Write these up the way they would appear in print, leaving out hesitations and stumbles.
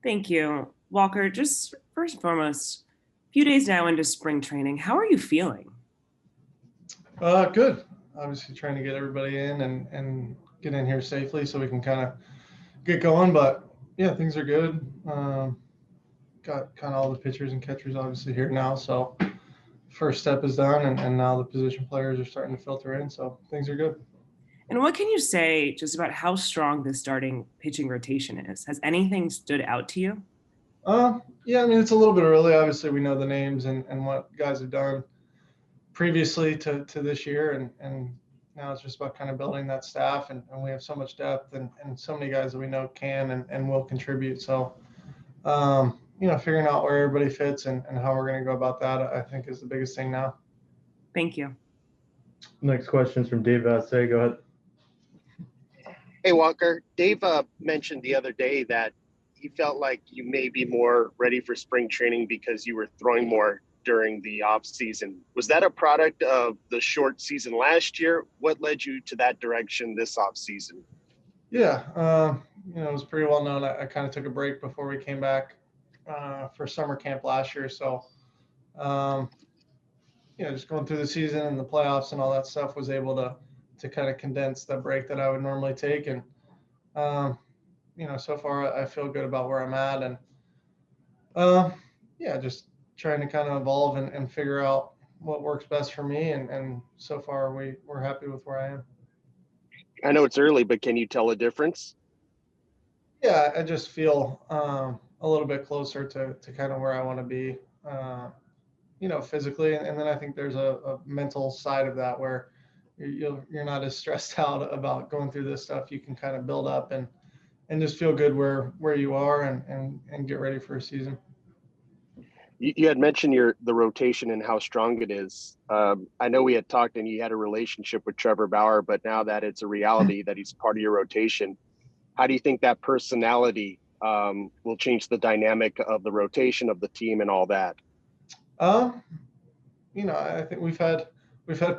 Thank you. Walker, just first and foremost, a few days now into spring training, how are you feeling? Good. Obviously, trying to get everybody in and get in here safely so we can kind of get going. But yeah, things are good. Got kind of all the pitchers and catchers obviously here now. So first step is done, and now the position players are starting to filter in. So things are good. And what can you say just about how strong this starting pitching rotation is? Has anything stood out to you? Yeah, I mean, it's a little bit early. Obviously, we know the names and what guys have done previously to this year, and now it's just about kind of building that staff, and we have so much depth and so many guys that we know can and will contribute. So, figuring out where everybody fits and how we're going to go about that, I think is the biggest thing now. Thank you. Next question is from Dave Vassay. Go ahead. Hey, Walker. Dave mentioned the other day that he felt like you may be more ready for spring training because you were throwing more during the off season. Was that a product of the short season last year? What led you to that direction this off season? Yeah, it was pretty well known. I kind of took a break before we came back for summer camp last year. So, um, just going through the season and the playoffs and all that stuff, was able to kind of condense the break that I would normally take. And so far I feel good about where I'm at, and just trying to kind of evolve and figure out what works best for me. And so far we're happy with where I am. I know it's early, but can you tell a difference? Yeah, I just feel a little bit closer to kind of where I want to be, physically. And then I think there's a mental side of that where you're not as stressed out about going through this stuff. You can kind of build up and just feel good where you are and get ready for a season. You had mentioned the rotation and how strong it is. I know we had talked and you had a relationship with Trevor Bauer, but now that it's a reality that he's part of your rotation, how do you think that personality will change the dynamic of the rotation of the team and all that? I think we've had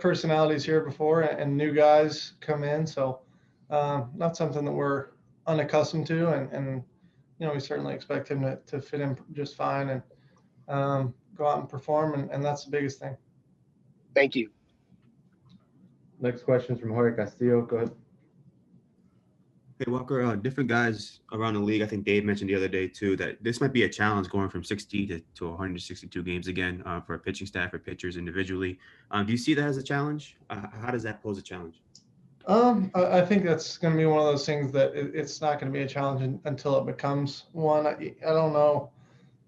personalities here before and new guys come in, so not something that we're unaccustomed to, and we certainly expect him to fit in just fine and go out and perform, and that's the biggest thing. Thank you. Next question is from Jorge Castillo. Go ahead. Hey, Walker, different guys around the league. I think Dave mentioned the other day, too, that this might be a challenge going from 60 to 162 games again for a pitching staff or pitchers individually. Do you see that as a challenge? How does that pose a challenge? I think that's going to be one of those things that it's not going to be a challenge until it becomes one. I don't know.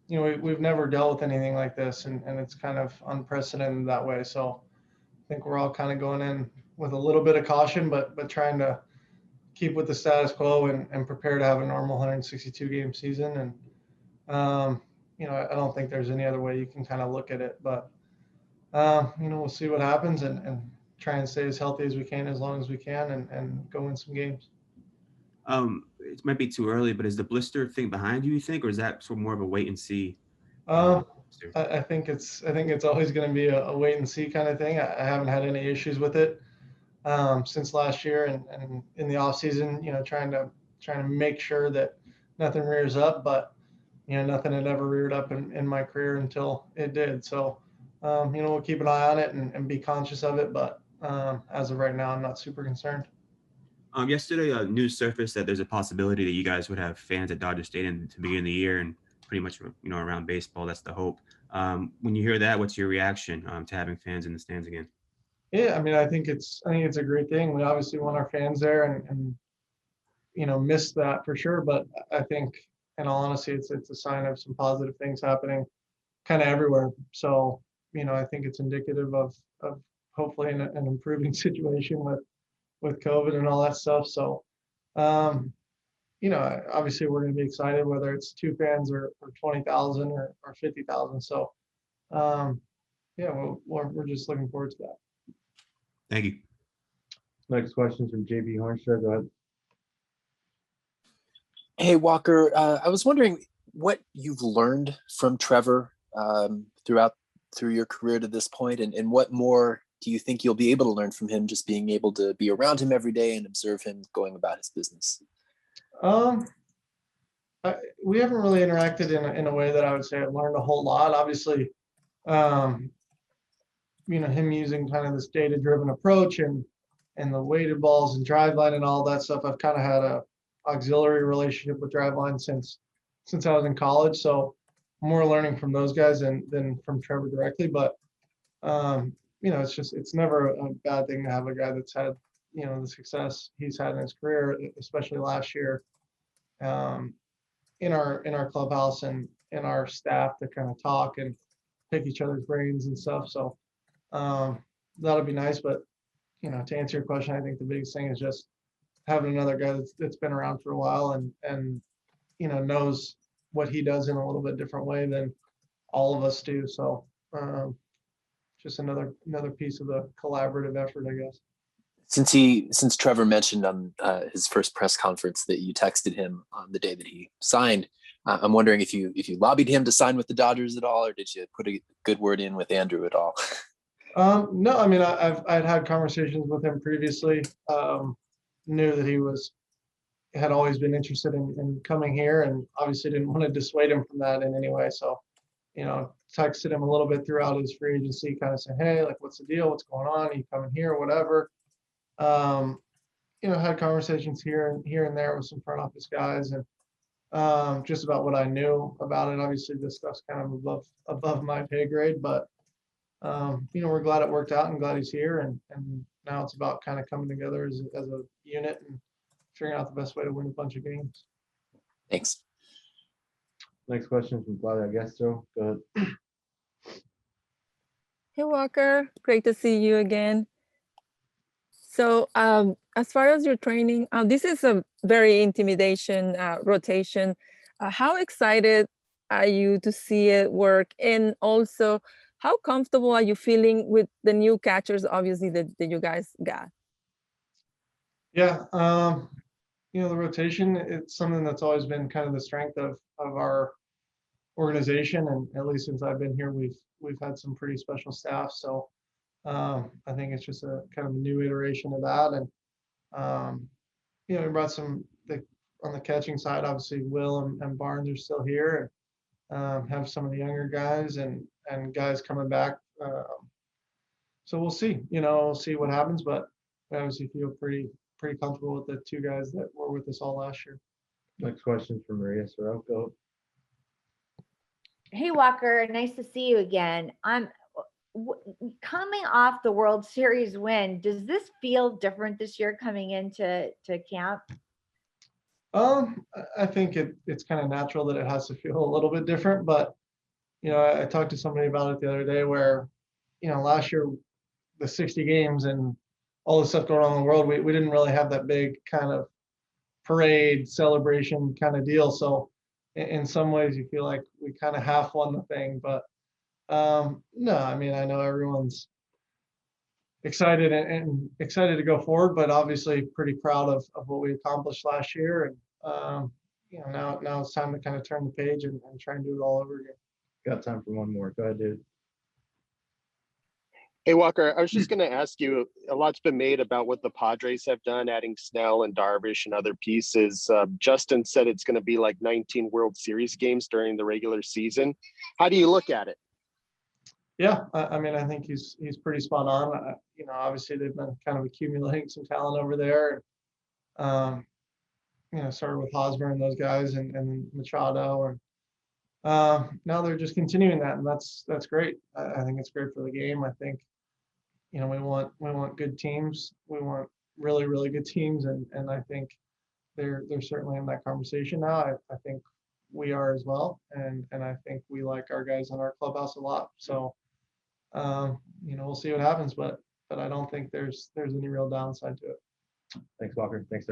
We've never dealt with anything like this, and it's kind of unprecedented that way. So I think we're all kind of going in with a little bit of caution, but trying to keep with the status quo and prepare to have a normal 162 game season. And, I don't think there's any other way you can kind of look at it, but, we'll see what happens and try and stay as healthy as we can, as long as we can, and go win some games. It might be too early, but is the blister thing behind you, you think, or is that sort of more of a wait and see? I think it's always going to be a wait and see kind of thing. I haven't had any issues with it since last year, and in the off season, trying to make sure that nothing rears up, but nothing had ever reared up in my career until it did. So we'll keep an eye on it and be conscious of it, but as of right now, I'm not super concerned. Yesterday, news surfaced that there's a possibility that you guys would have fans at Dodger Stadium to begin the year, and pretty much around baseball. That's the hope. When you hear that, what's your reaction to having fans in the stands again? Yeah, I mean, I think it's a great thing. We obviously want our fans there, and miss that for sure. But I think, in all honesty, it's a sign of some positive things happening kind of everywhere. So I think it's indicative of hopefully an improving situation with COVID and all that stuff. So, obviously we're going to be excited whether it's 2 fans or 20,000 or 50,000. So, we're just looking forward to that. Thank you. Next question is from JB Hornstra. Go ahead. Hey, Walker, I was wondering what you've learned from Trevor through your career to this point, and what more do you think you'll be able to learn from him, just being able to be around him every day and observe him going about his business? we haven't really interacted in a way that I would say I've learned a whole lot. Obviously, him using kind of this data-driven approach and the weighted balls and driveline and all that stuff. I've kind of had a auxiliary relationship with driveline since I was in college. So more learning from those guys than from Trevor directly. But it's never a bad thing to have a guy that's had the success he's had in his career, especially last year, in our clubhouse and in our staff to kind of talk and pick each other's brains and stuff. So that'll be nice. But to answer your question, I think the biggest thing is just having another guy that's been around for a while and knows what he does in a little bit different way than all of us do. So just another piece of the collaborative effort, I guess. Since Trevor mentioned on his first press conference that you texted him on the day that he signed, I'm wondering if you lobbied him to sign with the Dodgers at all, or did you put a good word in with Andrew at all? No, I mean, I'd had conversations with him previously. Knew that he had always been interested in coming here, and obviously didn't want to dissuade him from that in any way. So, texted him a little bit throughout his free agency, kind of saying, hey, like, what's the deal? What's going on? Are you coming here or whatever? Had conversations here and there with some front office guys, and just about what I knew about it. Obviously, this stuff's kind of above my pay grade, but we're glad it worked out and glad he's here. And now it's about kind of coming together as a unit and figuring out the best way to win a bunch of games. Thanks. Next question from Flavia Guestro. Go ahead. Hey, Walker. Great to see you again. So as far as your training, this is a very intimidation rotation. How excited are you to see it work? And also, how comfortable are you feeling with the new catchers, obviously, that you guys got? Yeah, the rotation, it's something that's always been kind of the strength of our organization. And at least since I've been here, we've had some pretty special staff. So I think it's just a kind of a new iteration of that. And, we brought on the catching side, obviously Will and Barnes are still here, and have some of the younger guys and guys coming back. So we'll see, we'll see what happens, but we obviously feel pretty comfortable with the two guys that were with us all last year. Next question from Maria Soroka. Hey, Walker, nice to see you again. Coming off the World Series win, does this feel different this year coming into camp? I think it's kind of natural that it has to feel a little bit different, but I talked to somebody about it the other day where last year the 60 games and all the stuff going on in the world, we didn't really have that big kind of parade celebration kind of deal. So in some ways you feel like we kind of half won the thing, but no, I mean, I know everyone's excited and excited to go forward, but obviously pretty proud of what we accomplished last year. And now it's time to kind of turn the page and try and do it all over again. Got time for one more. Go ahead, dude. Hey, Walker, I was just going to ask you, a lot's been made about what the Padres have done, adding Snell and Darvish and other pieces. Justin said it's going to be like 19 World Series games during the regular season. How do you look at it? Yeah, I mean, I think he's pretty spot on. Obviously they've been kind of accumulating some talent over there. Started with Hosmer and those guys and Machado, and now they're just continuing that, and that's great. I think it's great for the game. I think we want good teams. We want really, really good teams, and I think they're certainly in that conversation now. I think we are as well, and I think we like our guys in our clubhouse a lot. So we'll see what happens, but I don't think there's any real downside to it. Thanks, Walker. Thanks.